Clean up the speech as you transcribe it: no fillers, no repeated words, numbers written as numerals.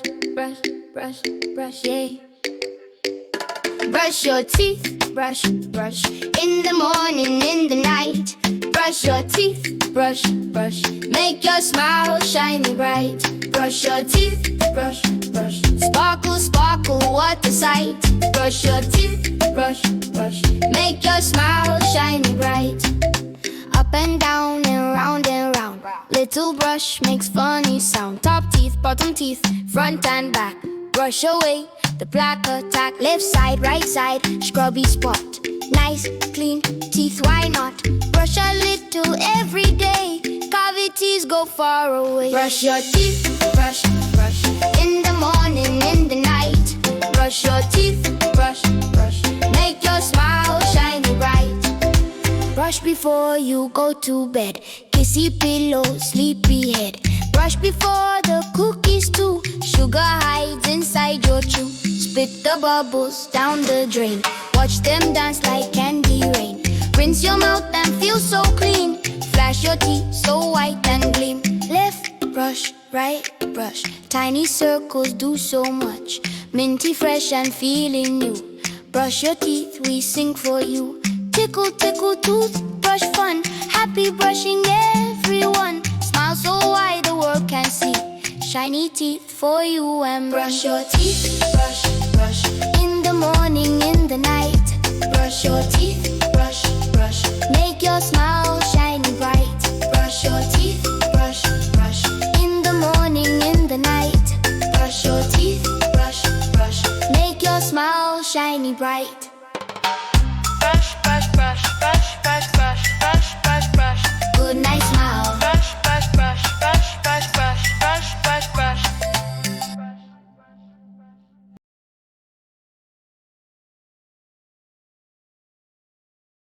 brush, brush, brush, brush, yeah. Brush your teeth, brush, brush, in the morning, in the night. Brush your teeth, brush, brush, make your smile shiny bright. Brush your teeth, brush, brush, sparkle, sparkle, what a sight. Brush your teeth, brush, brush, make your smile shiny bright. Up and down and round and round, little brush makes funny sound. Top teeth, bottom teeth, front and back. Brush away the plaque attack. Left side, right side, scrubby spot. Nice, clean teeth, why not? Brush a little every day, cavities go far away. Brush your teeth, brush, brush, in the morning, in the night. Brush your teeth, brush, brush, make your smile shiny bright. Brush before you go to bed, kissy pillow, sleepy head. Brush before the cookies too, sugar hides inside your chew. Spit the bubbles down the drain, watch them dance like candy rain. Rinse your mouth and feel so clean, flash your teeth so white and gleam. Left brush, right brush, tiny circles do so much. Minty fresh and feeling new. Brush your teeth, we sing for you. Tickle, tickle, toothbrush fun. Happy brushing everyone. Smile so wide the world can see. Shiny teeth for you and brush your teeth, brush, brush, in the morning, in the night. Brush your teeth, brush, brush, make your smile shiny bright. Brush your teeth, brush, brush, in the morning, in the night. Brush your teeth, brush, brush, make your smile shiny bright.